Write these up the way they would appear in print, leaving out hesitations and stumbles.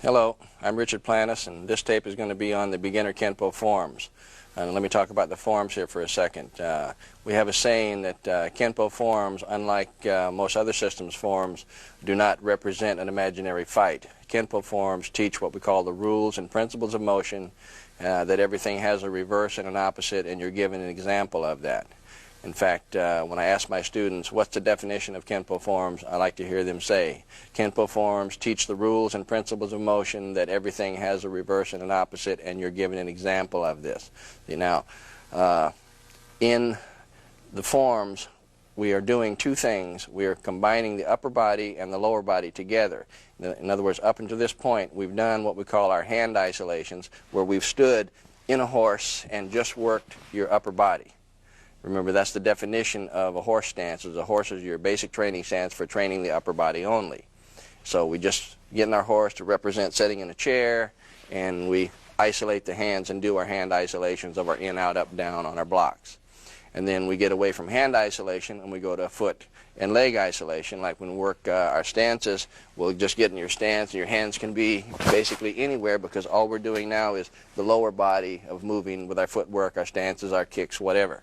Hello, I'm Richard Planas, and this tape is going to be on the beginner Kenpo forms. And let me talk about the forms here for a second. We have a saying that Kenpo forms, unlike most other systems forms, do not represent an imaginary fight. Kenpo forms teach what we call the rules and principles of motion, that everything has a reverse and an opposite, and you're given an example of that. In fact, when I ask my students, what's the definition of Kenpo forms, I like to hear them say, Kenpo forms teach the rules and principles of motion, that everything has a reverse and an opposite, and you're given an example of this. See, now, in the forms, we are doing two things. We are combining the upper body and the lower body together. In other words, up until this point, we've done what we call our hand isolations, where we've stood in a horse and just worked your upper body. Remember, that's the definition of a horse stance. A horse is your basic training stance for training the upper body only. So we just get in our horse to represent sitting in a chair, and we isolate the hands and do our hand isolations of our in, out, up, down on our blocks. And then we get away from hand isolation and we go to foot and leg isolation. Like when we work our stances, we'll just get in your stance and your hands can be basically anywhere, because all we're doing now is the lower body of moving with our footwork, our stances, our kicks, whatever.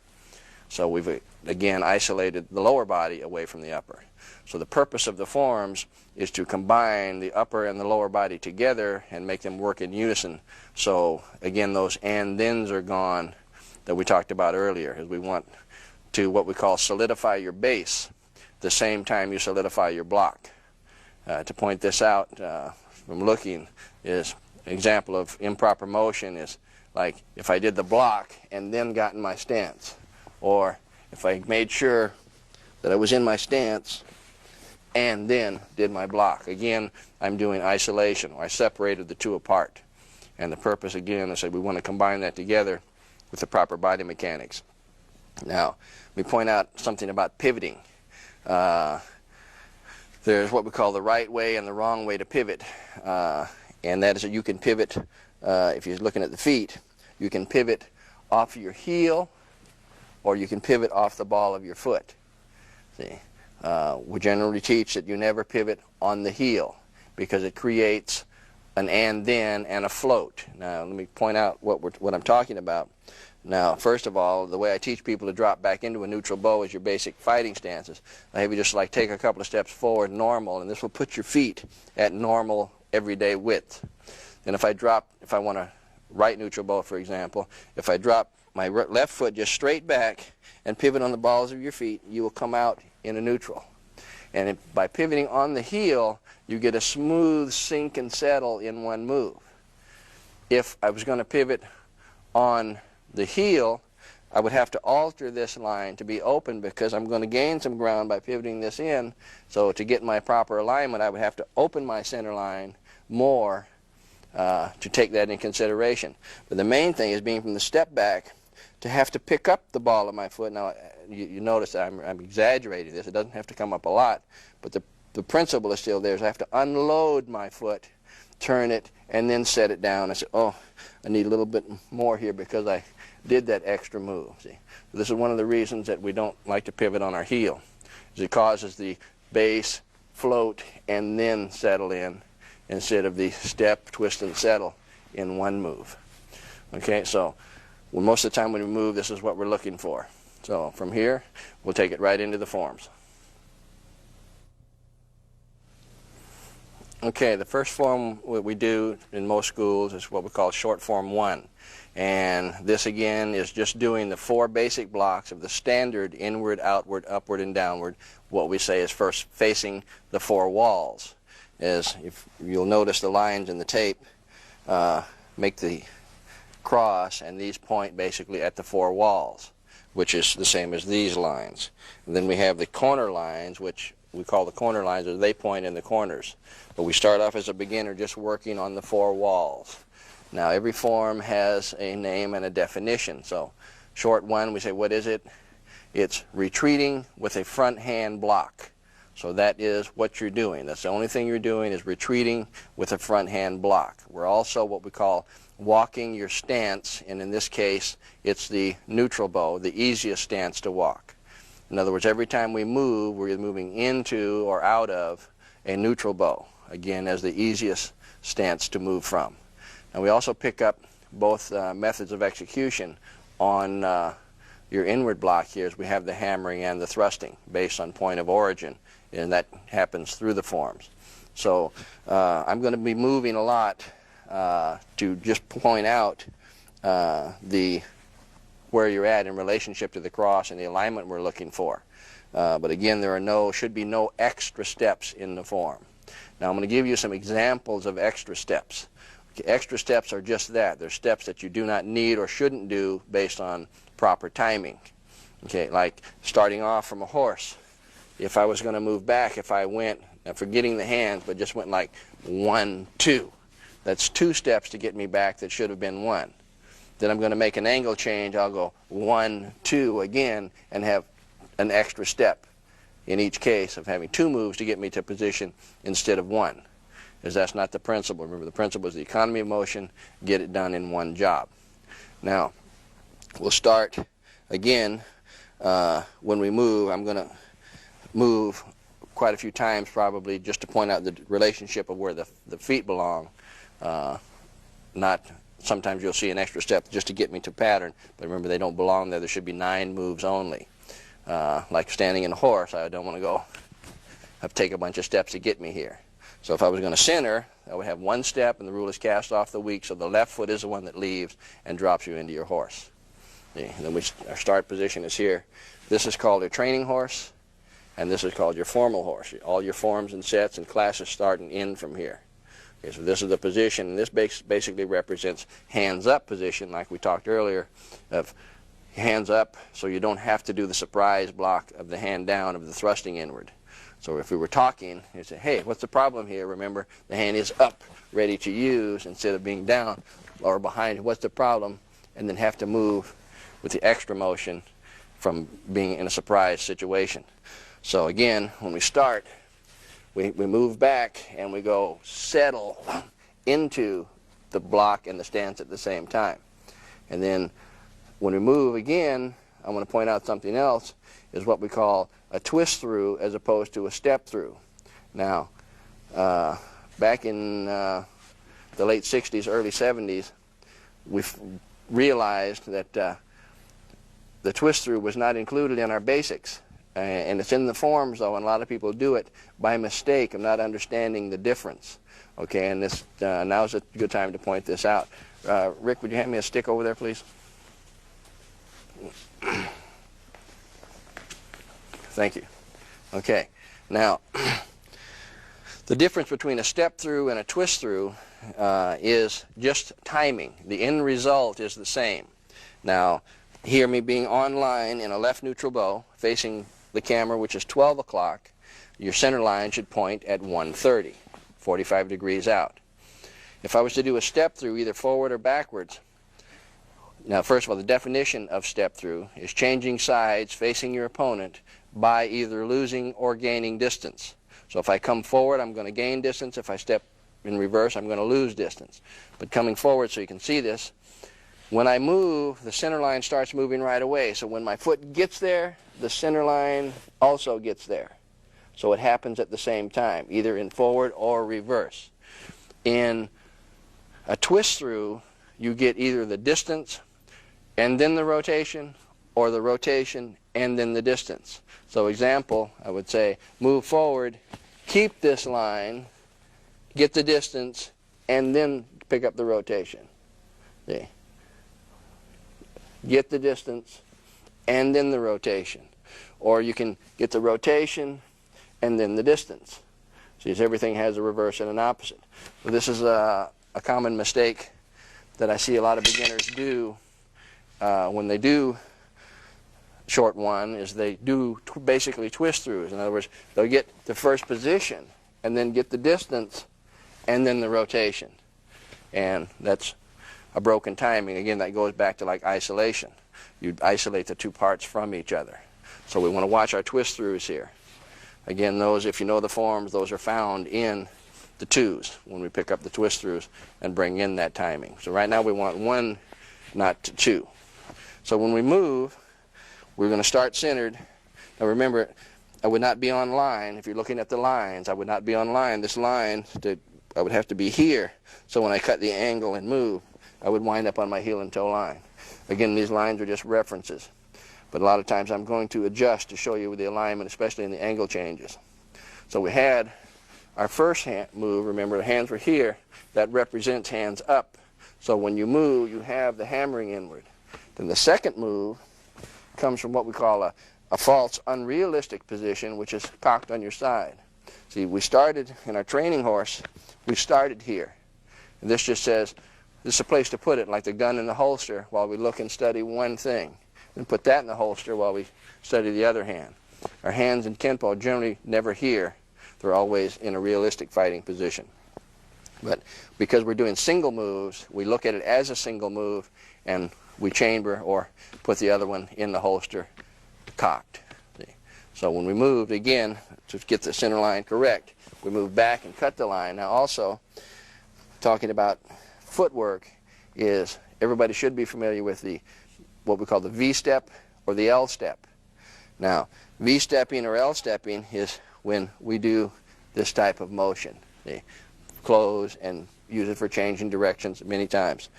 So we've, again, isolated the lower body away from the upper. So the purpose of the forms is to combine the upper and the lower body together and make them work in unison. So, again, those and-thens are gone that we talked about earlier, as we want to what we call solidify your base the same time you solidify your block. To point this out from looking is an example of improper motion is like if I did the block and then got in my stance. Or if I made sure that I was in my stance and then did my block. Again, I'm doing isolation, or I separated the two apart. And the purpose, again, I said we want to combine that together with the proper body mechanics. Now, let me point out something about pivoting. There's what we call the right way and the wrong way to pivot. And that is that you can pivot, if you're looking at the feet, you can pivot off of your heel, or you can pivot off the ball of your foot. See, we generally teach that you never pivot on the heel, because it creates an and-then and a float. Now, let me point out what I'm talking about. Now, first of all, the way I teach people to drop back into a neutral bow is your basic fighting stances. I have you just like take a couple of steps forward, normal, and this will put your feet at normal everyday width. And if I want to right neutral bow, for example, if I drop my left foot just straight back and pivot on the balls of your feet, you will come out in a neutral. And by pivoting on the heel, you get a smooth sink and settle in one move. If I was going to pivot on the heel, I would have to alter this line to be open, because I'm going to gain some ground by pivoting this in. So to get my proper alignment, I would have to open my center line more to take that in consideration. But the main thing is being from the step back to have to pick up the ball of my foot. Now, you notice that I'm exaggerating this. It doesn't have to come up a lot, but the principle is still there. So I have to unload my foot, turn it, and then set it down. I say, oh, I need a little bit more here because I did that extra move. See, so this is one of the reasons that we don't like to pivot on our heel, is it causes the base, float, and then settle in, instead of the step, twist, and settle in one move. Okay, so most of the time when we move, this is what we're looking for. So from here, we'll take it right into the forms. Okay, the first form we do in most schools is what we call short form 1. And this again is just doing the 4 basic blocks of the standard inward, outward, upward, and downward. What we say is first facing the 4 walls. As if you'll notice the lines in the tape make the cross, and these point basically at the 4 walls, which is the same as these lines. And then we have the corner lines, which we call the corner lines, or they point in the corners. But we start off as a beginner just working on the 4 walls. Now, every form has a name and a definition. So short 1, we say, what is it? It's retreating with a front hand block. So that is what you're doing. That's the only thing you're doing, is retreating with a front hand block. We're also what we call walking your stance, and in this case it's the neutral bow, the easiest stance to walk. In other words, every time we move, we're either moving into or out of a neutral bow. again, as the easiest stance to move from. And we also pick up both methods of execution on your inward block here, as we have the hammering and the thrusting based on point of origin, and that happens through the forms. So I'm going to be moving a lot to just point out where you're at in relationship to the cross and the alignment we're looking for. But again, there should be no extra steps in the form. Now I'm going to give you some examples of extra steps. Okay, extra steps are just that. They're steps that you do not need or shouldn't do based on proper timing. Okay, like starting off from a horse. If I was going to move back, if I went, forgetting the hands, but just went like 1, 2. That's 2 steps to get me back that should have been 1. Then I'm going to make an angle change. I'll go 1, 2 again and have an extra step in each case of having 2 moves to get me to position instead of 1. Because that's not the principle. Remember, the principle is the economy of motion, get it done in one job. Now, we'll start again when we move. I'm going to move quite a few times probably just to point out the relationship of where the feet belong. Not sometimes you'll see an extra step just to get me to pattern, but remember they don't belong there. There should be 9 moves only. Like standing in a horse, I don't want to have to take a bunch of steps to get me here. So if I was going to center, I would have 1 step and the rule is cast off the weak, so the left foot is the one that leaves and drops you into your horse. Okay, and then our start position is here. This is called a training horse, and this is called your formal horse. All your forms and sets and classes start and end from here. Okay, so this is the position, and this basically represents hands up position, like we talked earlier, of hands up so you don't have to do the surprise block of the hand down of the thrusting inward. So if we were talking, you'd say, hey, what's the problem here? Remember, the hand is up, ready to use, instead of being down or behind. What's the problem? And then have to move with the extra motion from being in a surprise situation. So again, when we start, we move back and we go settle into the block and the stance at the same time. And then when we move again, I want to point out something else, is what we call a twist through as opposed to a step through. Now, back in the late 60s, early 70s, we realized that the twist through was not included in our basics. And it's in the forms, though, and a lot of people do it by mistake of not understanding the difference. Okay, and this now's a good time to point this out. Rick, would you hand me a stick over there, please? Thank you. Okay, now the difference between a step through and a twist through is just timing. The end result is the same. Now, here me being on line in a left neutral bow facing the camera, which is 12 o'clock, your center line should point at 1:30, 45 degrees out. If I was to do a step through either forward or backwards, now first of all, the definition of step through is changing sides facing your opponent by either losing or gaining distance. So if I come forward, I'm going to gain distance. If I step in reverse, I'm going to lose distance. But coming forward, so you can see this, when I move, the center line starts moving right away. So when my foot gets there, the center line also gets there. So it happens at the same time, either in forward or reverse. In a twist through, you get either the distance and then the rotation, or the rotation and then the distance. So example, I would say, move forward, keep this line, get the distance, and then pick up the rotation. See? Get the distance, and then the rotation. Or you can get the rotation, and then the distance. See, everything has a reverse and an opposite. Well, this is a common mistake that I see a lot of beginners do when they do short one, is they do basically twist throughs. In other words, they'll get the first position, and then get the distance, and then the rotation. And that's a broken timing. Again, that goes back to like isolation. You isolate the 2 parts from each other. So we want to watch our twist throughs here. Again, those, if you know the forms, those are found in the 2s when we pick up the twist throughs and bring in that timing. So right now we want 1, not 2. So when we move, we're going to start centered. Now remember, I would not be on line. If you're looking at the lines, I would not be on line. This line, I would have to be here. So when I cut the angle and move, I would wind up on my heel and toe line. Again, these lines are just references. But a lot of times I'm going to adjust to show you the alignment, especially in the angle changes. So we had our first move. Remember, the hands were here. That represents hands up. So when you move, you have the hammering inward. Then the second move comes from what we call a false unrealistic position, which is cocked on your side. See, we started in our training horse, we started here. And this just says, this is a place to put it, like the gun in the holster, while we look and study one thing. And put that in the holster while we study the other hand. Our hands in Kenpo are generally never here. They're always in a realistic fighting position. But because we're doing single moves, we look at it as a single move, and we chamber or put the other one in the holster cocked. See? So when we moved, again, to get the center line correct, we move back and cut the line. Now also, talking about footwork, is everybody should be familiar with what we call the V-step or the L-step. Now, V-stepping or L-stepping is when we do this type of motion. See? Close and use it for changing directions many times.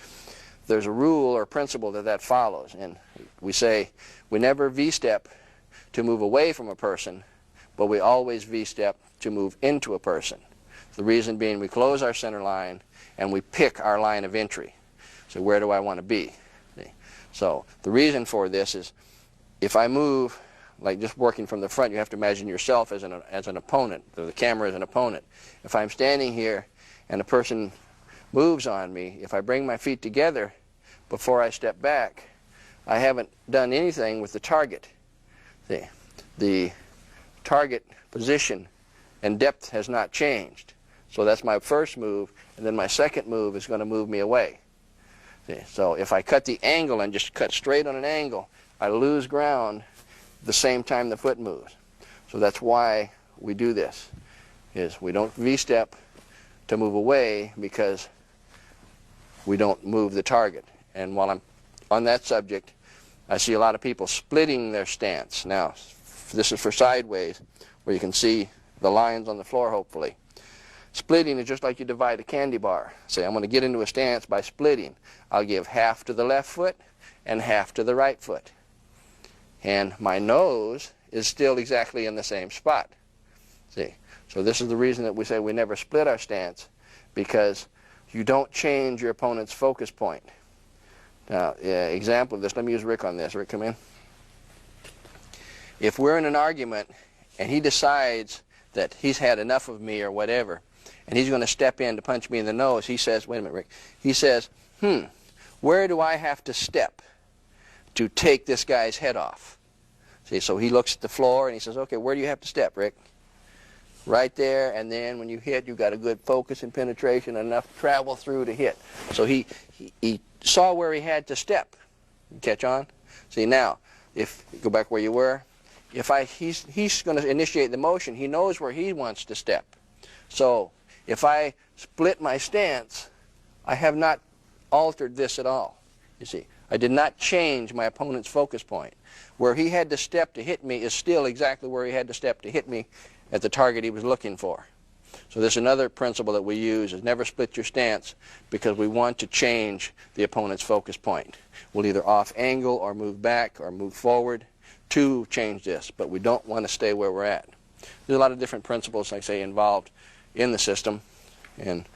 There's a rule or principle that follows, and we say we never V-step to move away from a person, but we always V-step to move into a person. The reason being, we close our center line and we pick our line of entry. So where do I want to be? See? So the reason for this is, if I move, like just working from the front, you have to imagine yourself as an opponent, the camera as an opponent. If I'm standing here and a person moves on me, if I bring my feet together before I step back, I haven't done anything with the target. See, the target position and depth has not changed. So that's my first move, and then my second move is going to move me away. See, so if I cut the angle and just cut straight on an angle, I lose ground the same time the foot moves. So that's why we do this, is we don't V-step to move away because we don't move the target. And while I'm on that subject, I see a lot of people splitting their stance. Now, this is for sideways, where you can see the lines on the floor, hopefully. Splitting is just like you divide a candy bar. Say, I'm going to get into a stance by splitting. I'll give half to the left foot and half to the right foot. And my nose is still exactly in the same spot. See? So this is the reason that we say we never split our stance, because you don't change your opponent's focus point. Now, example of this, let me use Rick on this. Rick, come in. If we're in an argument and he decides that he's had enough of me or whatever, and he's going to step in to punch me in the nose, he says, wait a minute, Rick, he says, where do I have to step to take this guy's head off? See, so he looks at the floor and he says, okay, where do you have to step, Rick? Right there, and then when you hit, you've got a good focus and penetration, enough travel through to hit. So he saw where he had to step. You catch on? See, now, if you go back where you were, if he's going to initiate the motion, he knows where he wants to step. So if I split my stance, I have not altered this at all. You see, I did not change my opponent's focus point. Where he had to step to hit me is still exactly where he had to step to hit me at the target he was looking for. So this is another principle that we use, is never split your stance, because we want to change the opponent's focus point. We'll either off angle or move back or move forward to change this, but we don't want to stay where we're at. There's a lot of different principles, like I say, involved in the system, and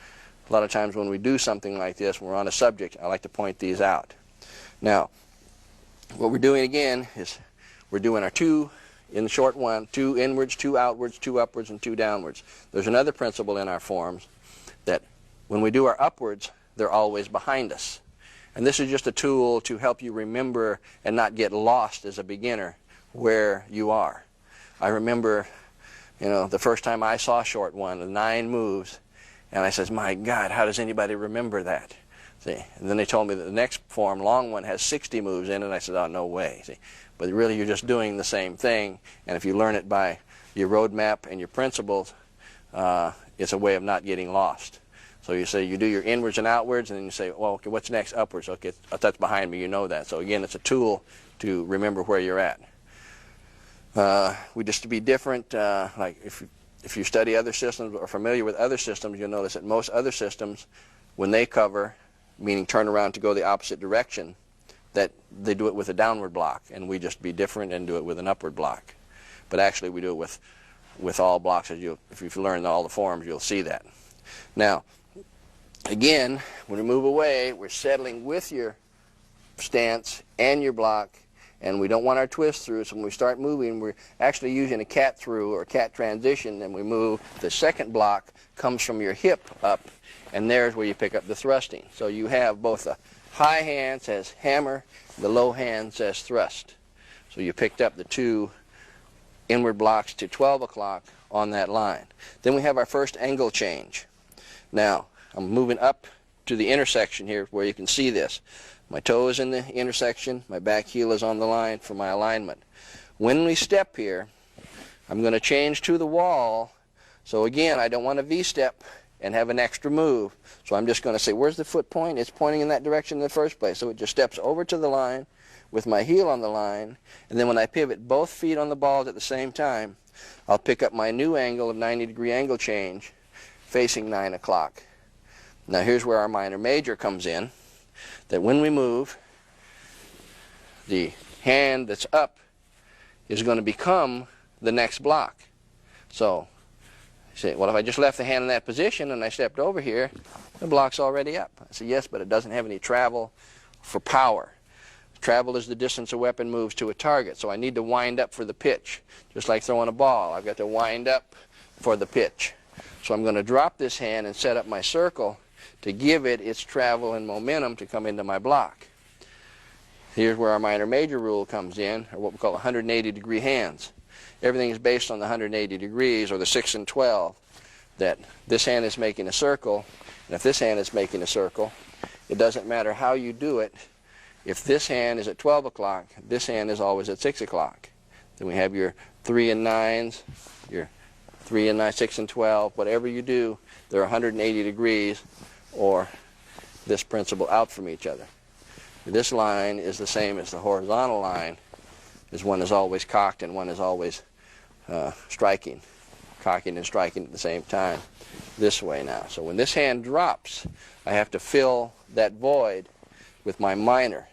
a lot of times when we do something like this, when we're on a subject, I like to point these out. Now, what we're doing again is we're doing our two in the short one, 2 inwards, 2 outwards, 2 upwards, and 2 downwards. There's another principle in our forms that when we do our upwards, they're always behind us. And this is just a tool to help you remember and not get lost as a beginner where you are. I remember, the first time I saw short one, the 9 moves, and I says, my God, how does anybody remember that? See, and then they told me that the next form, long one, has 60 moves in it, and I said, oh, no way. See, but really you're just doing the same thing, and if you learn it by your roadmap and your principles, it's a way of not getting lost. So you say you do your inwards and outwards, and then you say, well, okay, what's next? Upwards. Okay, that's behind me, you know that. So again, it's a tool to remember where you're at. We just to be different, like if you study other systems or are familiar with other systems, you'll notice that most other systems, when they cover, meaning turn around to go the opposite direction, that they do it with a downward block, and we just be different and do it with an upward block. But actually we do it with all blocks. If you've learned all the forms, you'll see that. Now, again, when we move away, we're settling with your stance and your block, and we don't want our twist through, so when we start moving, we're actually using a cat through or cat transition, and we move. The second block comes from your hip up, and there's where you pick up the thrusting. So you have both the high hand says hammer, the low hand says thrust. So you picked up the two inward blocks to 12 o'clock on that line. Then we have our first angle change. Now, I'm moving up to the intersection here where you can see this. My toe is in the intersection, my back heel is on the line for my alignment. When we step here, I'm going to change to the wall. So again, I don't want to V-step and have an extra move. So I'm just going to say, where's the foot point? It's pointing in that direction in the first place. So it just steps over to the line with my heel on the line, and then when I pivot both feet on the balls at the same time, I'll pick up my new angle of 90-degree angle change facing 9 o'clock. Now here's where our minor major comes in, that when we move, the hand that's up is going to become the next block. So you say, well, if I just left the hand in that position and I stepped over here, the block's already up. I say, yes, but it doesn't have any travel for power. Travel is the distance a weapon moves to a target, so I need to wind up for the pitch. Just like throwing a ball, I've got to wind up for the pitch. So I'm going to drop this hand and set up my circle to give it its travel and momentum to come into my block. Here's where our minor major rule comes in, or what we call 180-degree hands. Everything is based on the 180 degrees, or the 6 and 12, that this hand is making a circle, and if this hand is making a circle, it doesn't matter how you do it. If this hand is at 12 o'clock, this hand is always at 6 o'clock. Then we have your 3 and 9s, your 3 and 9, 6 and 12, whatever you do, they're 180 degrees, or this principle out from each other. This line is the same as the horizontal line, as one is always cocked and one is always striking. Cocking and striking at the same time this way now. So when this hand drops, I have to fill that void with my minor.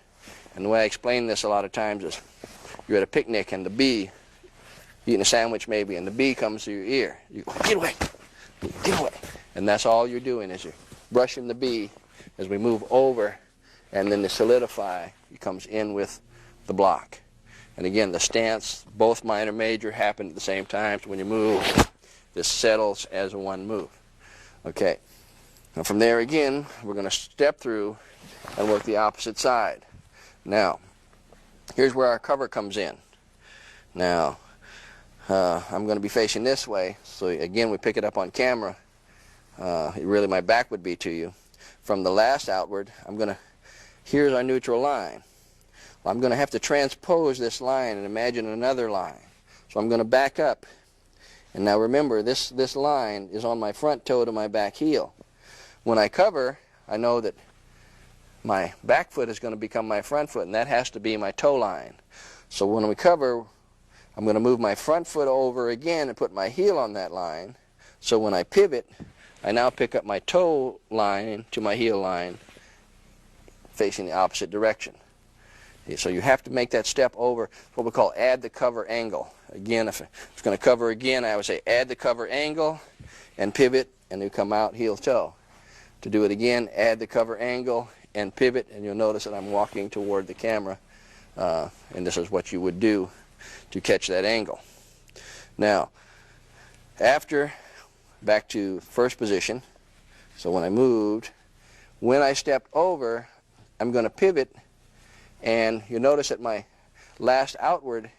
And the way I explain this a lot of times is you're at a picnic and the bee, eating a sandwich maybe, and the bee comes to your ear. You go, get away, get away. And that's all you're doing, is you're brushing the bee as we move over, and then the solidify comes in with the block. And again, the stance, both minor major happen at the same time, so when you move, this settles as one move. Okay, now from there again, we're going to step through and work the opposite side. Now, here's where our cover comes in. Now, I'm going to be facing this way, so again, we pick it up on camera. Really, my back would be to you. From the last outward, here's our neutral line. Well, I'm going to have to transpose this line and imagine another line. So I'm going to back up. And now remember, this line is on my front toe to my back heel. When I cover, I know that my back foot is going to become my front foot, and that has to be my toe line. So when we cover, I'm going to move my front foot over again and put my heel on that line. So when I pivot, I now pick up my toe line to my heel line facing the opposite direction. So you have to make that step over, what we call add the cover angle. Again, if it's going to cover again, I would say add the cover angle and pivot, and you come out heel toe. To do it again, add the cover angle and pivot, and you'll notice that I'm walking toward the camera, and this is what you would do to catch that angle. Now, back to first position, so when I moved, when I stepped over, I'm going to pivot, and you'll notice that my last outward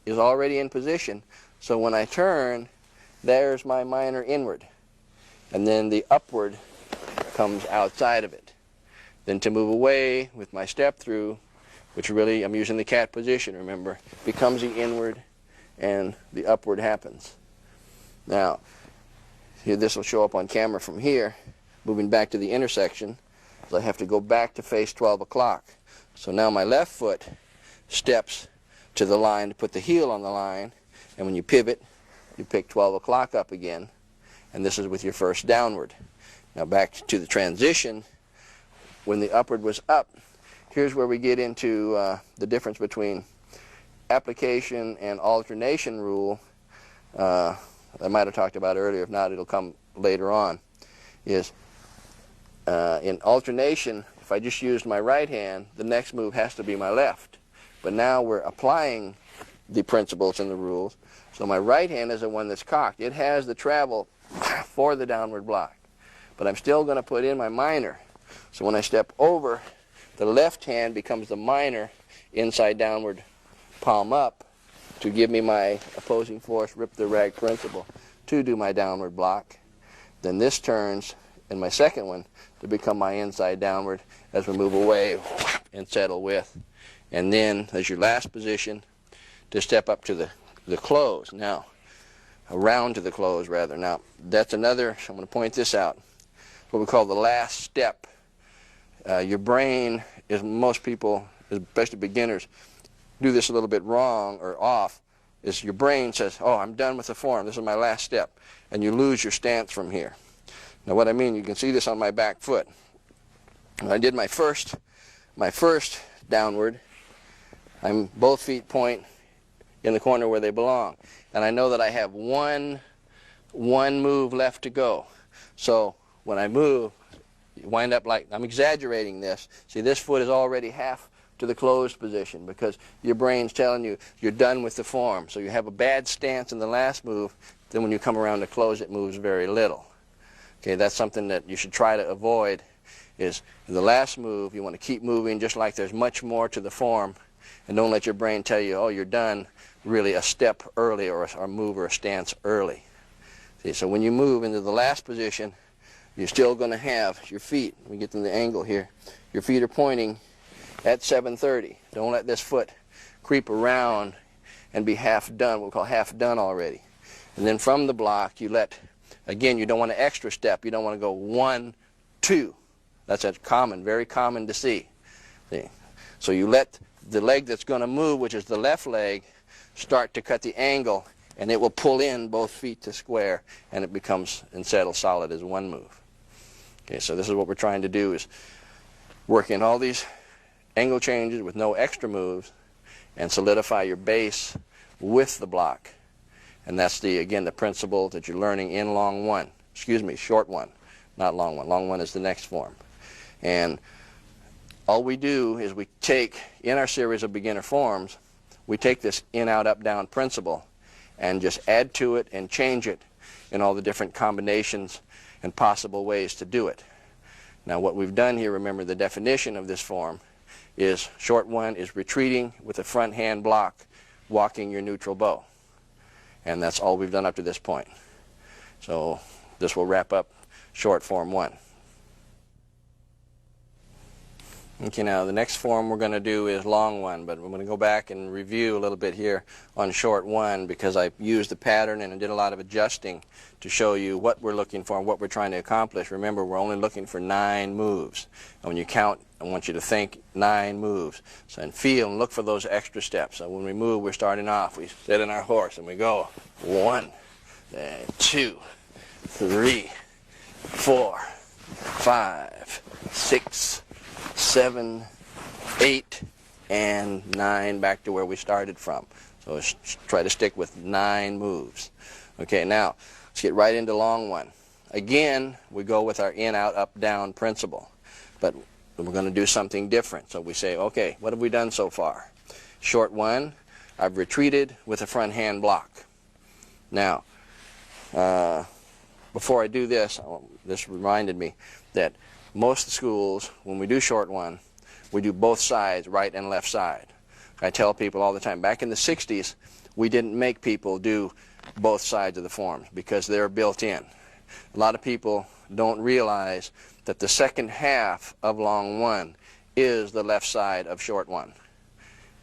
is already in position, so when I turn, there's my minor inward, and then the upward comes outside of it. Then to move away with my step through, which really I'm using the cat position, remember, becomes the inward and the upward happens. Now, here this will show up on camera from here, moving back to the intersection, so I have to go back to face 12 o'clock. So now my left foot steps to the line to put the heel on the line, And when you pivot, you pick 12 o'clock up again, and this is with your first downward. Now back to the transition, when the upward was up, here's where we get into the difference between application and alternation rule. I might have talked about earlier, if not it'll come later on, is in alternation, if I just used my right hand, the next move has to be my left. But now we're applying the principles and the rules, so my right hand is the one that's cocked. It has the travel for the downward block, but I'm still going to put in my minor. So when I step over, the left hand becomes the minor inside downward palm up to give me my opposing force, rip the rag principle, to do my downward block. Then this turns in my second one to become my inside downward as we move away and settle with. And then as your last position to step up to the close. Now, around to the close rather. Now, that's another, I'm going to point this out, what we call the last step. Your brain, is most people, especially beginners, do this a little bit wrong or off, is your brain says, oh, I'm done with the form, this is my last step, and you lose your stance from here. Now what I mean, you can see this on my back foot. When I did my first downward, I'm both feet point in the corner where they belong, and I know that I have one move left to go. So when I move, you wind up like, I'm exaggerating this. See, this foot is already half to the closed position because your brain's telling you you're done with the form. So you have a bad stance in the last move, then when you come around to close, it moves very little. Okay, that's something that you should try to avoid, is in the last move, you want to keep moving just like there's much more to the form, and don't let your brain tell you, oh, you're done really a step early or a move or a stance early. See, so when you move into the last position, you're still going to have your feet, let me get them the angle here, your feet are pointing at 7:30. Don't let this foot creep around and be half done, what we call half done already. And then from the block, you let, again, you don't want to extra step. You don't want to go 1, 2. That's a common, very common to see. So you let the leg that's going to move, which is the left leg, start to cut the angle, and it will pull in both feet to square, and it becomes and settles solid as one move. Okay, so this is what we're trying to do, is work in all these angle changes with no extra moves and solidify your base with the block. And that's the, again, the principle that you're learning in long one. Excuse me, short one, not long one. Long one is the next form. And all we do is we take, in our series of beginner forms, we take this in, out, up, down principle and just add to it and change it in all the different combinations and possible ways to do it. Now what we've done here, remember the definition of this form is short one is retreating with the front hand block, walking your neutral bow. And that's all we've done up to this point. So this will wrap up short form one. Okay, now the next form we're going to do is long one, but we're going to go back and review a little bit here on short one because I used the pattern and I did a lot of adjusting to show you what we're looking for and what we're trying to accomplish. Remember, we're only looking for 9 moves. And when you count, I want you to think 9 moves. So and feel and look for those extra steps. So when we move, we're starting off. We sit in our horse and we go 1, 2, 3, 4, 5, 6, 7, 8, and 9 back to where we started from. So let's try to stick with 9 moves. Okay, now let's get right into long one. Again, we go with our in, out, up, down principle. But we're going to do something different. So we say, okay, what have we done so far? Short one, I've retreated with a front hand block. Now, before I do this, this reminded me that most schools, when we do short one, we do both sides, right and left side. I tell people all the time, back in the 60s, we didn't make people do both sides of the forms because they're built in. A lot of people don't realize that the second half of long one is the left side of short one,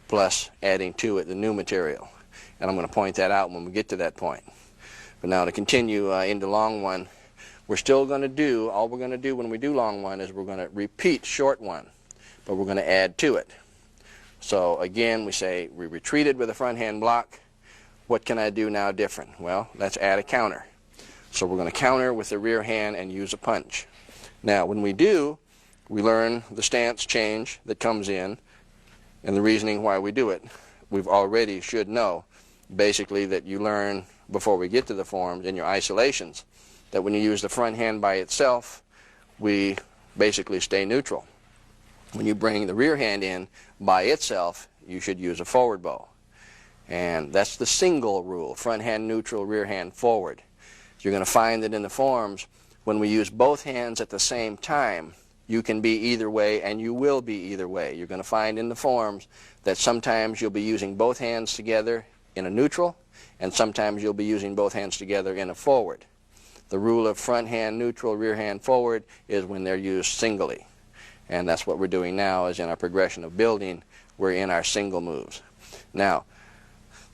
plus adding to it the new material. And I'm going to point that out when we get to that point. But now to continue into long one, we're still going to do, all we're going to do when we do long one is we're going to repeat short one, but we're going to add to it. So again, we say we retreated with a front hand block, what can I do now different? Well, let's add a counter. So we're going to counter with the rear hand and use a punch. Now, when we do, we learn the stance change that comes in and the reasoning why we do it. We've already should know, basically, that you learn before we get to the forms in your isolations, that when you use the front hand by itself, we basically stay neutral. When you bring the rear hand in by itself, you should use a forward bow. And that's the single rule, front hand neutral, rear hand forward. You're going to find that in the forms, when we use both hands at the same time, you can be either way and you will be either way. You're going to find in the forms that sometimes you'll be using both hands together in a neutral, and sometimes you'll be using both hands together in a forward. The rule of front hand neutral, rear hand forward is when they're used singly. And that's what we're doing now, is in our progression of building, we're in our single moves. Now,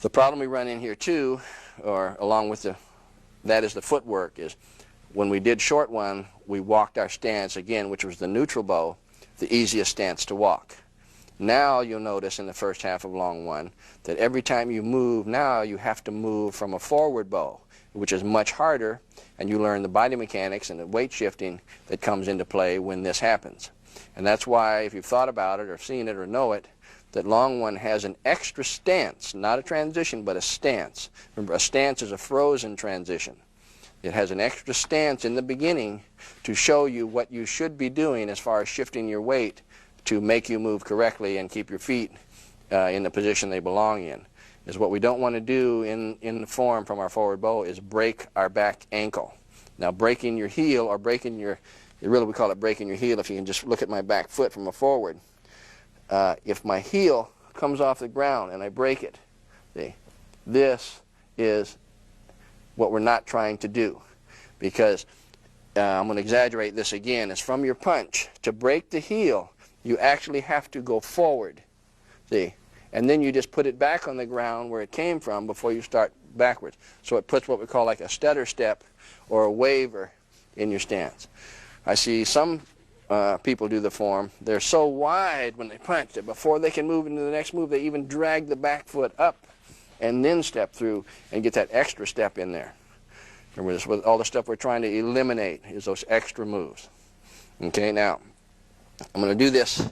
the problem we run in here too, or along with that is the footwork, is when we did short one, we walked our stance again, which was the neutral bow, the easiest stance to walk. Now you'll notice in the first half of long one that every time you move, now you have to move from a forward bow, which is much harder, and you learn the body mechanics and the weight shifting that comes into play when this happens. And that's why, if you've thought about it or seen it or know it, that long one has an extra stance, not a transition, but a stance. Remember, a stance is a frozen transition. It has an extra stance in the beginning to show you what you should be doing as far as shifting your weight to make you move correctly and keep your feet in the position they belong in. Is what we don't want to do in the form from our forward bow is break our back ankle. Now, breaking your heel, or breaking your, really we call it breaking your heel if you can just look at my back foot from a forward. If my heel comes off the ground and I break it, see, this is what we're not trying to do, because I'm going to exaggerate this again. It's from your punch. To break the heel, you actually have to go forward, see, and then you just put it back on the ground where it came from before you start backwards. So it puts what we call like a stutter step or a waver in your stance. I see some people do the form. They're so wide when they punch that before they can move into the next move, they even drag the back foot up and then step through and get that extra step in there. Remember, this, with all the stuff we're trying to eliminate is those extra moves. Okay, now I'm going to do this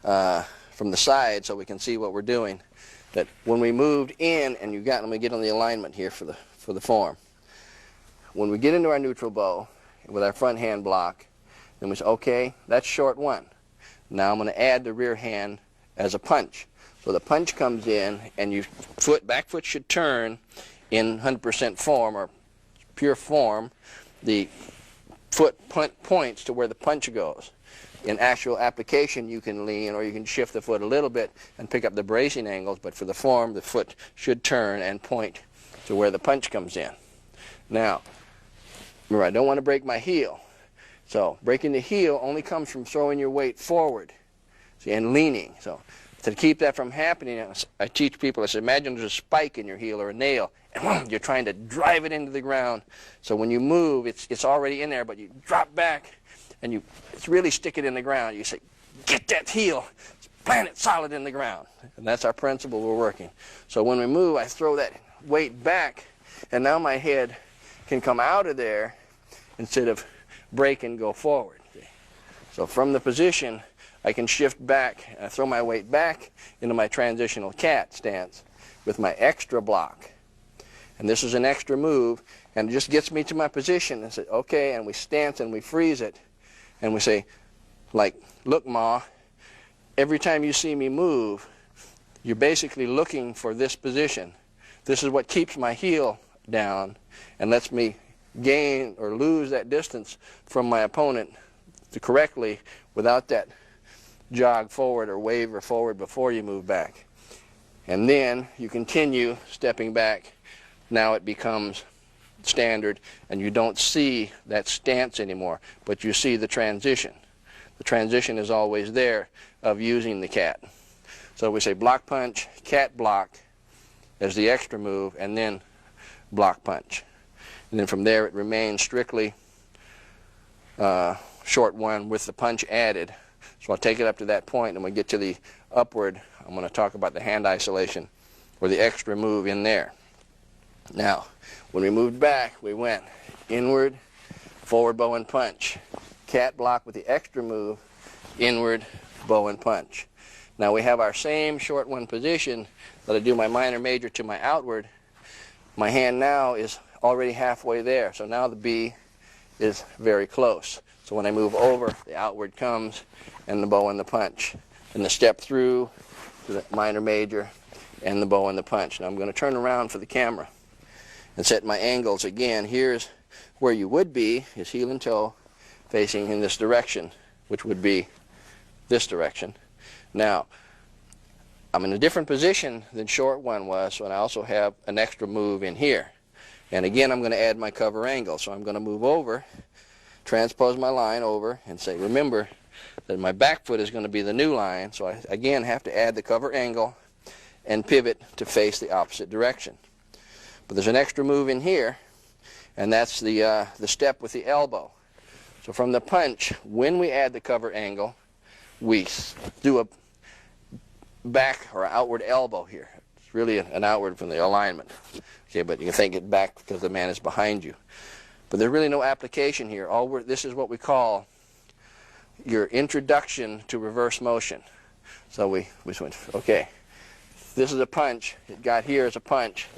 from the side so we can see what we're doing. That when we moved in, and you got, let me get on the alignment here for the form. When we get into our neutral bow with our front hand block, then we say, okay, that's short one. Now I'm going to add the rear hand as a punch. So the punch comes in, and your back foot should turn in 100% form, or pure form. The foot points to where the punch goes. In actual application, you can lean or you can shift the foot a little bit and pick up the bracing angles, but for the form, the foot should turn and point to where the punch comes in. Now, remember, I don't want to break my heel. So breaking the heel only comes from throwing your weight forward, see, and leaning. So to keep that from happening, I teach people, I say, imagine there's a spike in your heel or a nail, and you're trying to drive it into the ground. So when you move, it's already in there, but you drop back, and you really stick it in the ground. You say, get that heel, plant it solid in the ground. And that's our principle we're working. So when we move, I throw that weight back, and now my head can come out of there instead of break and go forward. So from the position, I can shift back, and I throw my weight back into my transitional cat stance with my extra block. And this is an extra move, and it just gets me to my position and say, okay, and we stance and we freeze it. And we say, like, look, Ma, every time you see me move, you're basically looking for this position. This is what keeps my heel down and lets me gain or lose that distance from my opponent correctly without that jog forward or waver forward before you move back. And then you continue stepping back. Now it becomes standard, and you don't see that stance anymore, but you see the transition. The transition is always there of using the cat. So we say block punch, cat block as the extra move, and then block punch. And then from there it remains strictly short one with the punch added. So I'll take it up to that point, and when we get to the upward, I'm going to talk about the hand isolation or the extra move in there. Now, when we moved back, we went inward, forward bow and punch. Cat block with the extra move, inward, bow and punch. Now we have our same short one position, but I do my minor major to my outward. My hand now is already halfway there, so now the B is very close. So when I move over, the outward comes, and the bow and the punch. And the step through to the minor major, and the bow and the punch. Now I'm going to turn around for the camera and set my angles again. Here's where you would be, is heel and toe facing in this direction, which would be this direction. Now, I'm in a different position than short one was, so I also have an extra move in here. And again, I'm going to add my cover angle. So I'm going to move over, transpose my line over, and say, remember that my back foot is going to be the new line, so I again have to add the cover angle and pivot to face the opposite direction. But there's an extra move in here, and that's the step with the elbow. So from the punch, when we add the cover angle, we do a back or outward elbow here. It's really an outward from the alignment. Okay, but you can think it back because the man is behind you. But there's really no application here. This is what we call your introduction to reverse motion. So we went, okay, this is a punch. It got here as a punch.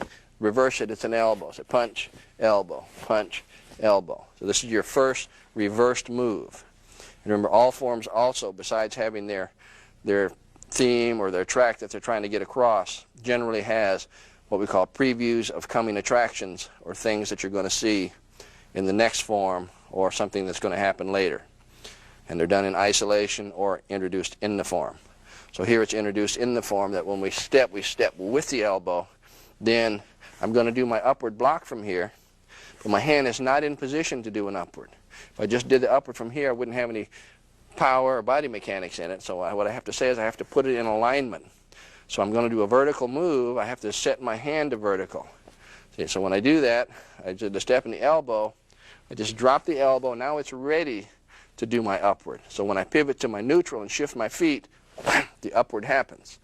Reverse it, it's an elbow. So punch, elbow, punch, elbow. So this is your first reversed move. And remember, all forms also, besides having their theme or their track that they're trying to get across, generally has what we call previews of coming attractions, or things that you're going to see in the next form, or something that's going to happen later. And they're done in isolation or introduced in the form. So here it's introduced in the form that when we step with the elbow. Then I'm going to do my upward block from here, but my hand is not in position to do an upward. If I just did the upward from here, I wouldn't have any power or body mechanics in it. So what I have to say is I have to put it in alignment. So I'm going to do a vertical move. I have to set my hand to vertical. See, so when I do that, I did the step in the elbow. I just drop the elbow. Now it's ready to do my upward. So when I pivot to my neutral and shift my feet, the upward happens.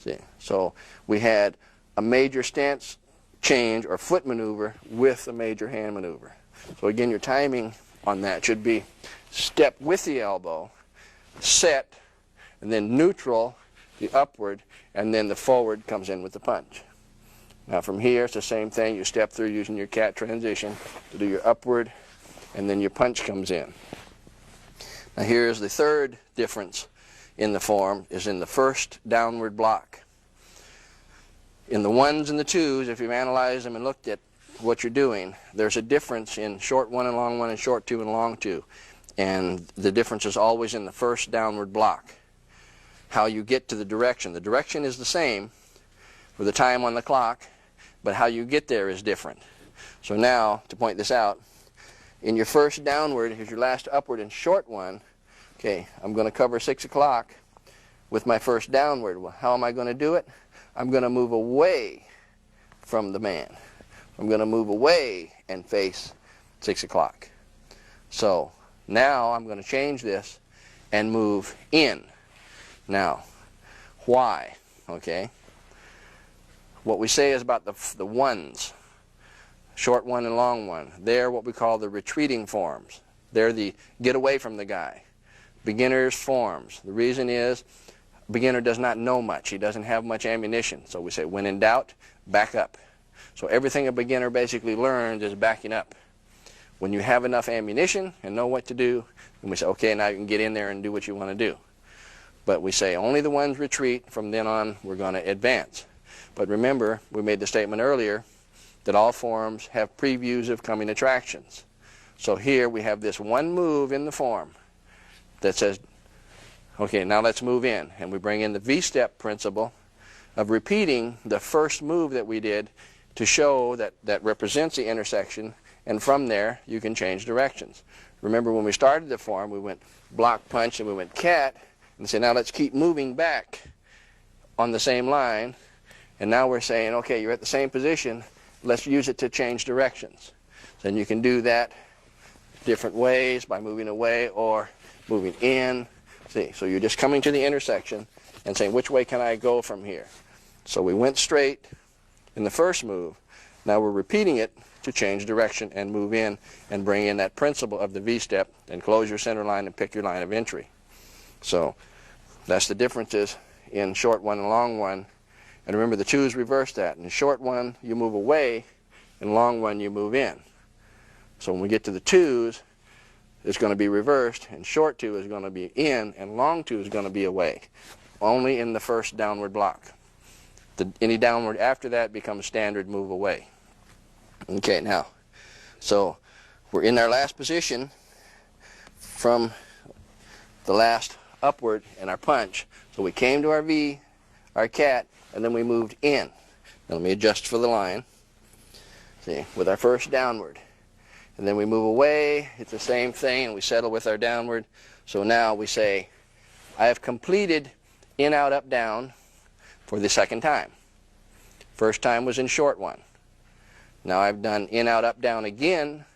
See, so we had a major stance change or foot maneuver with a major hand maneuver. So again, your timing on that should be step with the elbow, set, and then neutral, the upward, and then the forward comes in with the punch. Now from here, it's the same thing. You step through using your cat transition to do your upward, and then your punch comes in. Now here's the third difference in the form, is in the first downward block. In the ones and the twos, if you've analyzed them and looked at what you're doing, there's a difference in short one and long one and short two and long two. And the difference is always in the first downward block. How you get to the direction. The direction is the same for the time on the clock, but how you get there is different. So now, to point this out, in your first downward, here's your last upward and short one. Okay, I'm going to cover 6 o'clock with my first downward. Well, how am I going to do it? I'm going to move away from the man. I'm going to move away and face 6 o'clock. So now I'm going to change this and move in. Now, why? Okay. What we say is about the ones, short one and long one. They're what we call the retreating forms. They're the get away from the guy. Beginner's forms. The reason is, beginner does not know much. He doesn't have much ammunition. So we say, when in doubt, back up. So everything a beginner basically learns is backing up. When you have enough ammunition and know what to do, then we say, okay, now you can get in there and do what you want to do. But we say only the ones retreat. From then on, we're going to advance. But remember, we made the statement earlier that all forms have previews of coming attractions. So here we have this one move in the form that says, okay, now let's move in. And we bring in the V-step principle of repeating the first move that we did to show that represents the intersection, and from there you can change directions. Remember when we started the form, we went block, punch, and we went cat, and say, now let's keep moving back on the same line, and now we're saying, okay, you're at the same position, let's use it to change directions. Then you can do that different ways, by moving away or moving in. See, so you're just coming to the intersection and saying, which way can I go from here? So we went straight in the first move. Now we're repeating it to change direction and move in and bring in that principle of the V-step and close your center line and pick your line of entry. So that's the differences in short one and long one. And remember, the twos reverse that. In short one, you move away. In long one, you move in. So when we get to the twos, it's going to be reversed, and short two is going to be in, and long two is going to be away. Only in the first downward block. Any downward after that becomes standard move away. Okay, now, so we're in our last position from the last upward in our punch. So we came to our V, our cat, and then we moved in. Now let me adjust for the line. See, with our first downward. And then we move away, it's the same thing, and we settle with our downward. So now we say, I have completed in, out, up, down for the second time. First time was in short one. Now I've done in, out, up, down again,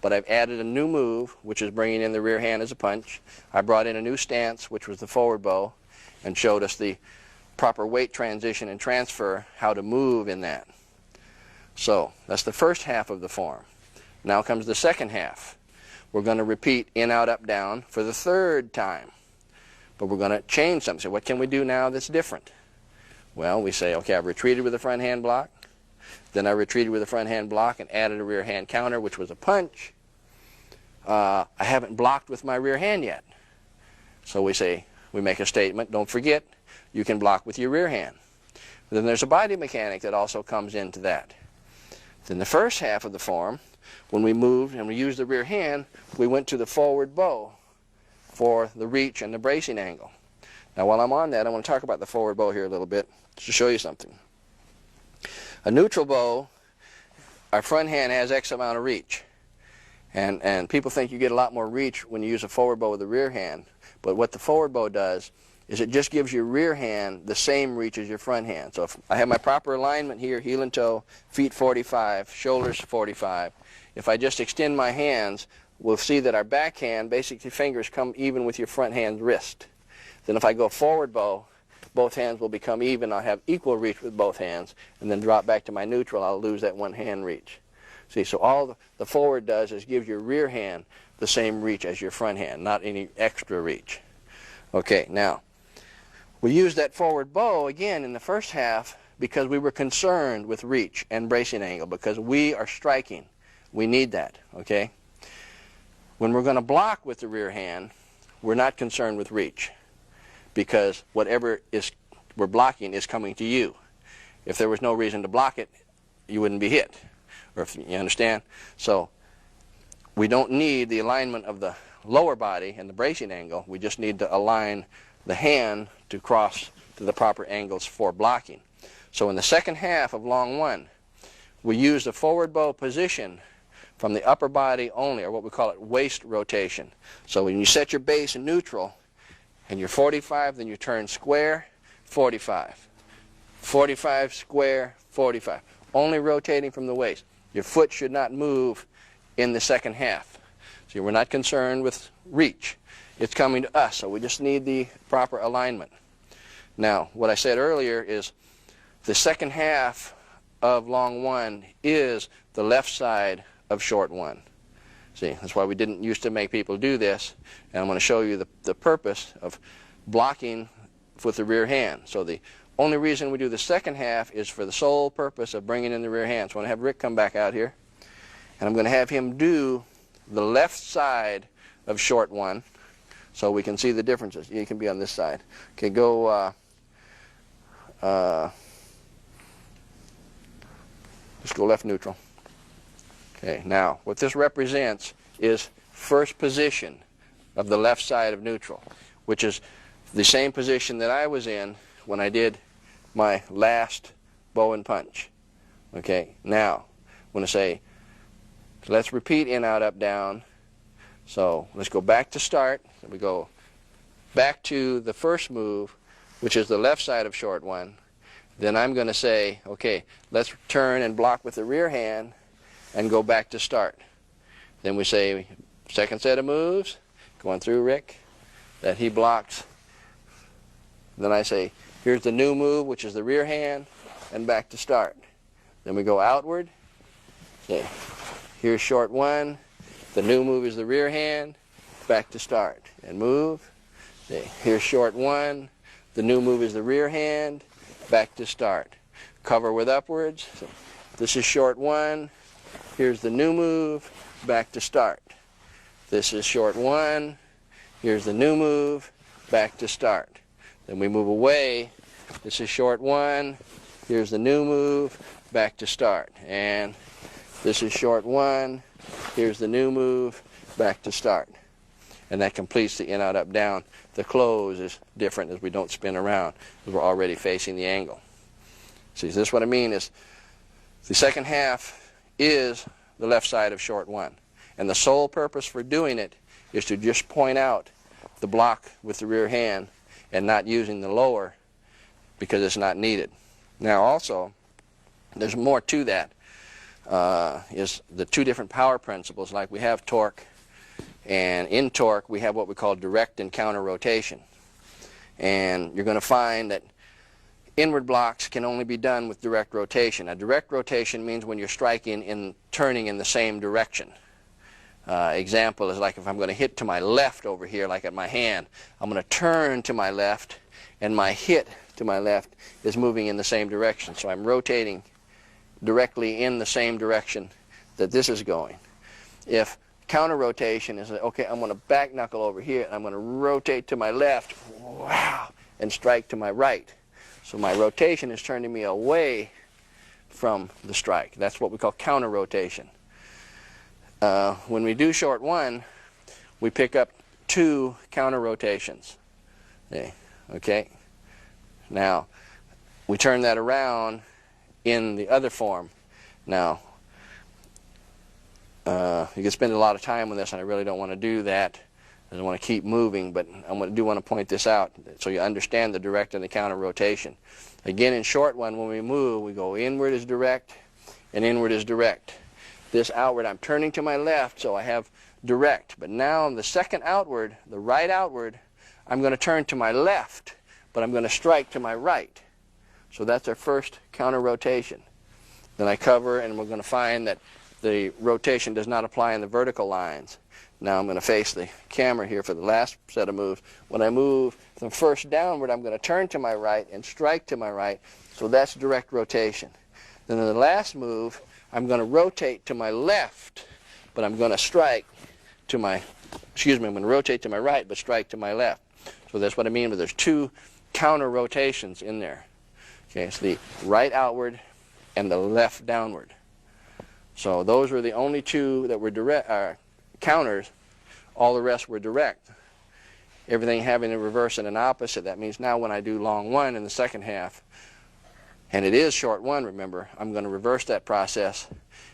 but I've added a new move, which is bringing in the rear hand as a punch. I brought in a new stance, which was the forward bow, and showed us the proper weight transition and transfer, how to move in that. So that's the first half of the form. Now comes the second half. We're going to repeat in, out, up, down for the third time. But we're going to change something. So what can we do now that's different? Well, we say, okay, I've retreated with the front hand block. Then I retreated with the front hand block and added a rear hand counter, which was a punch. I haven't blocked with my rear hand yet. So we say, we make a statement, don't forget, you can block with your rear hand. Then there's a body mechanic that also comes into that. Then the first half of the form, when we moved and we used the rear hand, we went to the forward bow for the reach and the bracing angle. Now while I'm on that, I want to talk about the forward bow here a little bit to show you something. A neutral bow, our front hand has X amount of reach. And people think you get a lot more reach when you use a forward bow with the rear hand. But what the forward bow does is it just gives your rear hand the same reach as your front hand. So if I have my proper alignment here, heel and toe, feet 45, shoulders 45. If I just extend my hands, we'll see that our back hand, basically fingers come even with your front hand wrist. Then if I go forward bow, both hands will become even. I'll have equal reach with both hands. And then drop back to my neutral, I'll lose that one hand reach. See, so all the forward does is give your rear hand the same reach as your front hand, not any extra reach. Okay, now, we used that forward bow again in the first half because we were concerned with reach and bracing angle, because we are striking. We need that, okay? When we're going to block with the rear hand, we're not concerned with reach, because whatever we're blocking is coming to you. If there was no reason to block it, you wouldn't be hit. Or if you understand? So we don't need the alignment of the lower body and the bracing angle. We just need to align the hand to cross to the proper angles for blocking. So in the second half of long one, we use the forward bow position from the upper body only, or what we call it waist rotation. So when you set your base in neutral and you're 45, then you turn square, 45. 45, square, 45. Only rotating from the waist. Your foot should not move in the second half. See, we're not concerned with reach. It's coming to us, so we just need the proper alignment. Now, what I said earlier is the second half of long one is the left side of short one. See, that's why we didn't used to make people do this, and I'm going to show you the purpose of blocking with the rear hand. So the only reason we do the second half is for the sole purpose of bringing in the rear hand. So I'm going to have Rick come back out here, and I'm going to have him do the left side of short one so we can see the differences. You can be on this side. Okay, go, just go left neutral. Okay, now what this represents is first position of the left side of neutral, which is the same position that I was in when I did my last bow and punch. Okay, now I'm going to say, let's repeat in, out, up, down. So let's go back to start. So we go back to the first move, which is the left side of short one. Then I'm going to say, okay, let's turn and block with the rear hand and go back to start. Then we say, second set of moves, going through Rick, that he blocks. Then I say, here's the new move, which is the rear hand, and back to start. Then we go outward, Okay. Here's short one. The new move is the rear hand. Back to start. And move. Okay. Here's short one. The new move is the rear hand. Back to start. Cover with upwards. So this is short one. Here's the new move. Back to start. This is short one. Here's the new move. Back to start. Then we move away. This is short one. Here's the new move. Back to start. And this is short one. Here's the new move. Back to start. And that completes the in, out, up, down. The close is different as we don't spin around because we're already facing the angle. See, this is what I mean is the second half is the left side of short one. And the sole purpose for doing it is to just point out the block with the rear hand and not using the lower because it's not needed. Now also, there's more to that. Is the two different power principles. Like we have torque, and in torque we have what we call direct and counter rotation. And you're going to find that inward blocks can only be done with direct rotation. A direct rotation means when you're striking and turning in the same direction. Example is like if I'm going to hit to my left over here, like at my hand, I'm going to turn to my left, and my hit to my left is moving in the same direction. So I'm rotating directly in the same direction that this is going. If counter rotation is, okay, I'm going to back knuckle over here, and I'm going to rotate to my left, wow, and strike to my right. So my rotation is turning me away from the strike. That's what we call counter rotation. When we do short one, we pick up two counter rotations. Okay. Now, we turn that around in the other form. Now, you can spend a lot of time on this, and I really don't want to do that. I don't want to keep moving, but I do want to point this out so you understand the direct and the counter rotation. Again, in short one, when we move, we go inward is direct and inward is direct. This outward, I'm turning to my left, so I have direct. But now in the second outward, the right outward, I'm going to turn to my left, but I'm going to strike to my right. So that's our first counter rotation. Then I cover, and we're going to find that the rotation does not apply in the vertical lines. Now I'm going to face the camera here for the last set of moves. When I move from first downward, I'm going to turn to my right and strike to my right. So that's direct rotation. Then in the last move, I'm going to rotate to my left, but I'm going to strike to my, I'm going to rotate to my right, but strike to my left. So that's what I mean, but there's two counter rotations in there. Okay, it's the right outward and the left downward. So those were the only two that were direct, counters. All the rest were direct. Everything having a reverse and an opposite. That means now when I do long one in the second half, and it is short one, remember, I'm going to reverse that process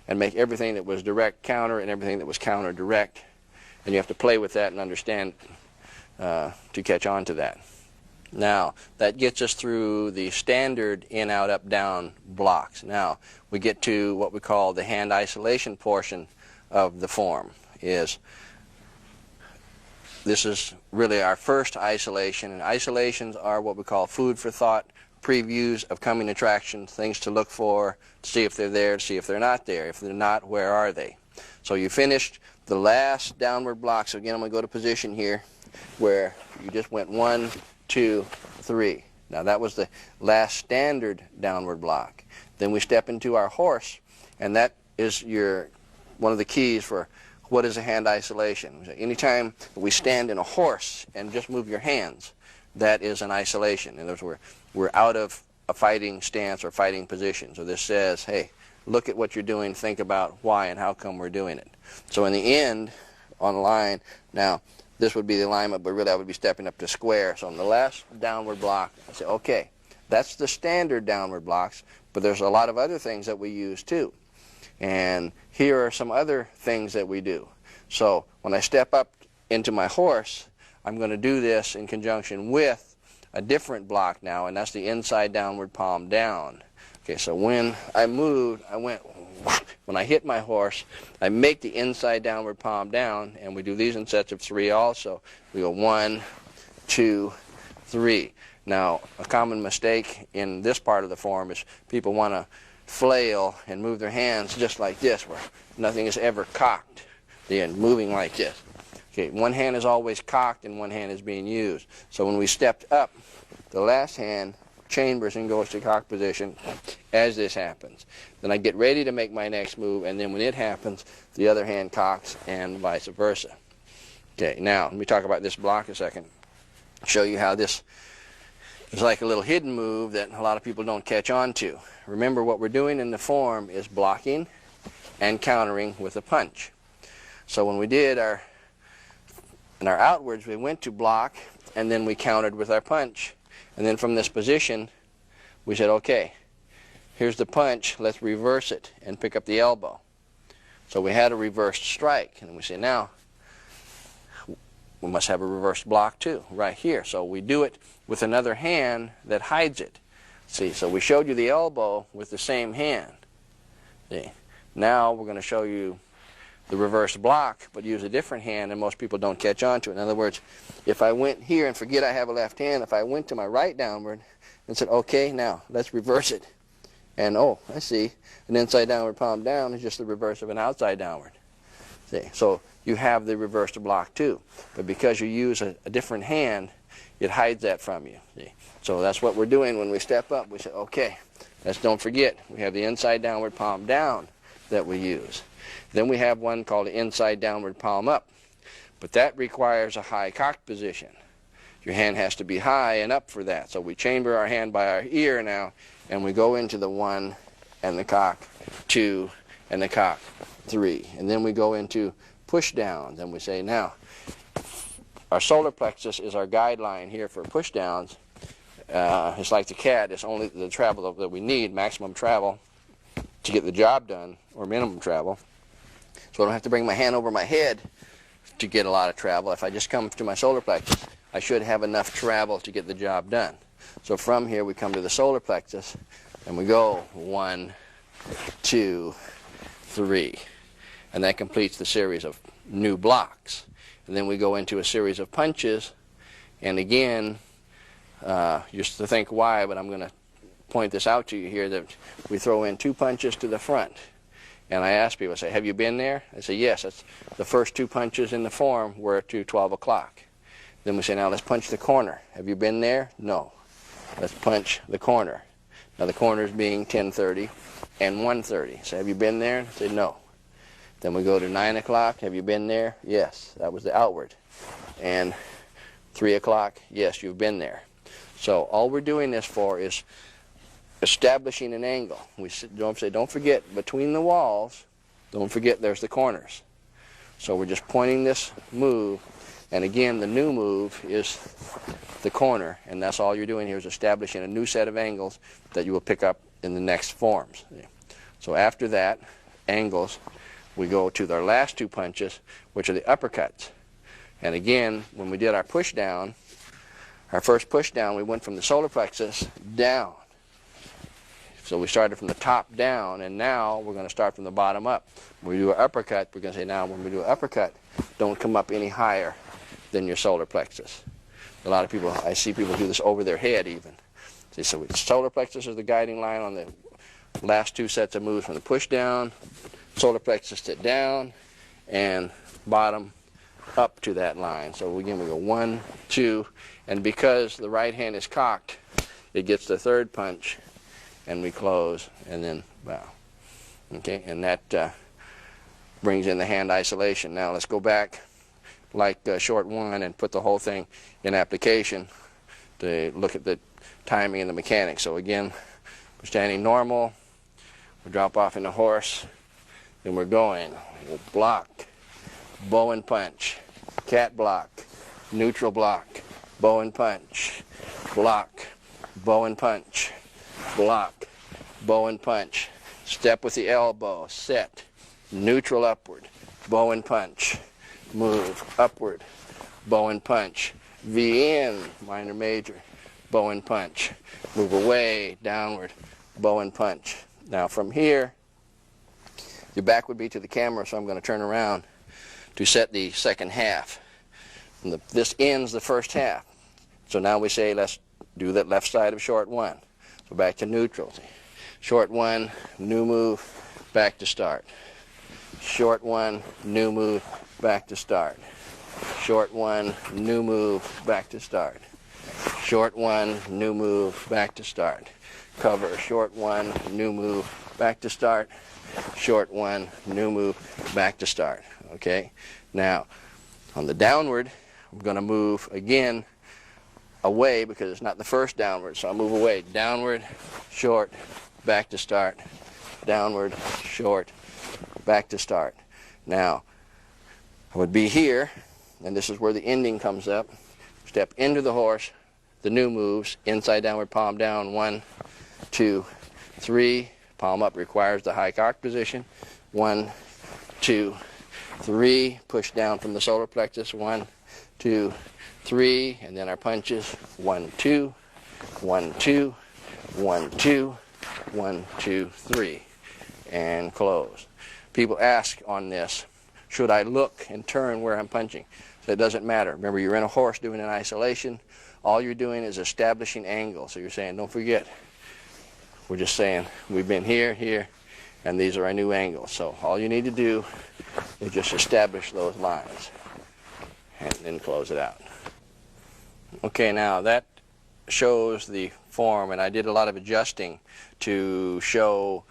and make everything that was direct counter and everything that was counter direct. And you have to play with that and understand to catch on to that. Now, that gets us through the standard in, out, up, down blocks. Now, we get to what we call the hand isolation portion of the form. This is really our first isolation, and isolations are what we call food for thought, previews of coming attractions, things to look for, to see if they're there, to see if they're not there. If they're not, where are they? So you finished the last downward block. So again, I'm going to go to position here where you just went 1, 2, 3. Now that was the last standard downward block. Then we step into our horse, and that is one of the keys for what is a hand isolation. Anytime we stand in a horse and just move your hands, that is an isolation. In other words, we're out of a fighting stance or fighting position. So this says, hey, look at what you're doing, think about why and how come we're doing it. So in the end, on the line, now this would be the alignment, but really I would be stepping up to square. So in the last downward block, I say, okay, that's the standard downward blocks, but there's a lot of other things that we use too. And here are some other things that we do. So when I step up into my horse, I'm going to do this in conjunction with a different block now, and that's the inside downward palm down. Okay, so when I moved, I went, when I hit my horse, I make the inside downward palm down, and we do these in sets of 3 also. We go 1, 2, 3. Now, a common mistake in this part of the form is people want to flail and move their hands just like this, where nothing is ever cocked. They're moving like this. Okay, one hand is always cocked and one hand is being used. So when we stepped up, the last hand chambers and goes to cock position as this happens. Then I get ready to make my next move, and then when it happens, the other hand cocks and vice versa. Okay, now let me talk about this block a second. Show you how this is like a little hidden move that a lot of people don't catch on to. Remember, what we're doing in the form is blocking and countering with a punch. So when we did in our outwards, we went to block and then we countered with our punch. And then from this position, we said, okay, here's the punch, let's reverse it and pick up the elbow. So we had a reversed strike, and we say, now we must have a reversed block too, right here. So we do it with another hand that hides it. See, so we showed you the elbow with the same hand. See, now we're going to show you the reverse block, but use a different hand, and most people don't catch on to it. In other words, if I went here and forget I have a left hand, if I went to my right downward and said, okay, now let's reverse it. And oh, I see, an inside downward palm down is just the reverse of an outside downward. See, so you have the reversed block too. But because you use a different hand, it hides that from you. See? So that's what we're doing when we step up. We say, okay, don't forget, we have the inside downward palm down that we use. Then we have one called the inside downward palm up. But that requires a high cocked position. Your hand has to be high and up for that. So we chamber our hand by our ear now, and we go into the 1 and the cock 2 and the cock 3. And then we go into push downs, and we say, now, our solar plexus is our guideline here for push downs. It's like the cat. It's only the travel that we need, maximum travel, to get the job done, or minimum travel. So I don't have to bring my hand over my head to get a lot of travel. If I just come to my solar plexus, I should have enough travel to get the job done. So from here we come to the solar plexus, and we go 1, 2, 3. And that completes the series of new blocks. And then we go into a series of punches, and again, you used to think why, but I'm going to point this out to you here, that we throw in 2 punches to the front. And I ask people, I say, have you been there? They say, yes, that's the first 2 punches in the form were to 12 o'clock. Then we say, now let's punch the corner. Have you been there? No. Let's punch the corner. Now the corners being 10:30 and 1:30. So have you been there? I say, no. Then we go to 9 o'clock. Have you been there? Yes. That was the outward. And 3 o'clock. Yes, you've been there. So all we're doing this for is establishing an angle. We don't forget, between the walls, don't forget there's the corners. So we're just pointing this move, and again the new move is the corner, and that's all you're doing here, is establishing a new set of angles that you will pick up in the next forms. So after that, angles, we go to our last 2 punches, which are the uppercuts. And again, when we did our push down, our first push down, we went from the solar plexus down. So we started from the top down, and now we're going to start from the bottom up. When we do an uppercut, we're going to say, now when we do an uppercut, don't come up any higher than your solar plexus. A lot of people, I see people do this over their head even. See, so solar plexus is the guiding line on the last 2 sets of moves, from the push down, solar plexus to down, and bottom up to that line. So again, we go 1, 2, and because the right hand is cocked, it gets the 3rd punch, and we close, and then bow. Okay, and that brings in the hand isolation. Now let's go back like short 1 and put the whole thing in application to look at the timing and the mechanics. So again, we're standing normal, we drop off in the horse, then we're going. We'll block, bow and punch, cat block, neutral block, bow and punch, block, bow and punch, block, bow and punch, step with the elbow, set, neutral upward, bow and punch, move, upward, bow and punch, V in, minor major, bow and punch, move away, downward, bow and punch. Now from here, your back would be to the camera, so I'm going to turn around to set the second half. And this ends the first half. So now we say, let's do that left side of short 1. So back to neutral. short one, new move, back to start. Short one, new move, back to start. Short one, new move, back to start. Short one, new move, back to start. Cover, short one, new move, back to start. Short one, new move, back to start. Okay? Now, on the downward, I'm going to move again away because it's not the first downward, so I'll move away. Downward, short, back to start. Downward, short, back to start. Now, I would be here, and this is where the ending comes up. Step into the horse, the new moves, inside downward palm down, 1, 2, 3. Palm up requires the high cock position. 1, 2, 3. Push down from the solar plexus. 1, 2, 3. And then our punches. 1, 2, 1, 2, 1, 2, 1, 2, 3. And close. People ask on this, should I look and turn where I'm punching? So it doesn't matter. Remember, you're in a horse doing an isolation. All you're doing is establishing angle. So you're saying, don't forget, we're just saying we've been here, here, and these are our new angles. So all you need to do is just establish those lines and then close it out. Okay, now that shows the form, and I did a lot of adjusting to show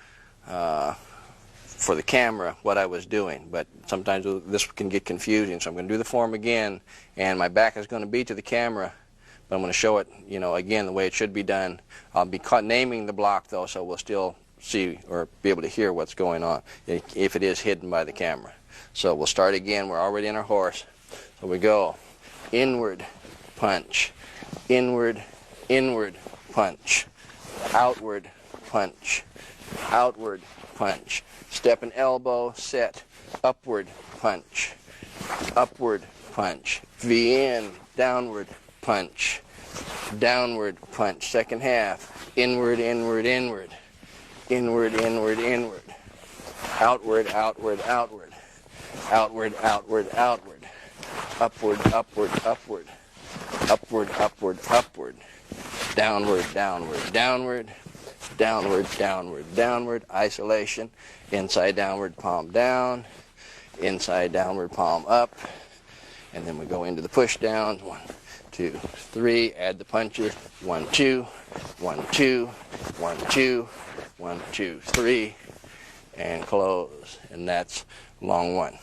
for the camera what I was doing, but sometimes this can get confusing, so I'm going to do the form again, and my back is going to be to the camera, but I'm going to show it, you know, again the way it should be done. I'll be naming the block though, so we'll still see or be able to hear what's going on if it is hidden by the camera. So we'll start again. We're already in our horse, so we go inward punch, inward, inward punch, outward punch, outward punch. Step and elbow, set, upward punch, upward punch. V in, downward punch, downward punch. Second half, inward, inward, inward, inward, inward, inward, outward, outward, outward, outward, outward, outward, upward, upward, upward, upward, upward, upward, downward, downward, downward, downward, downward, downward, isolation, inside downward palm down, inside downward palm up, and then we go into the push downs. 1, 2, 3, add the punches. 1, 2, 1, 2, 1, 2, 1, 2, 3, and close. And that's long one.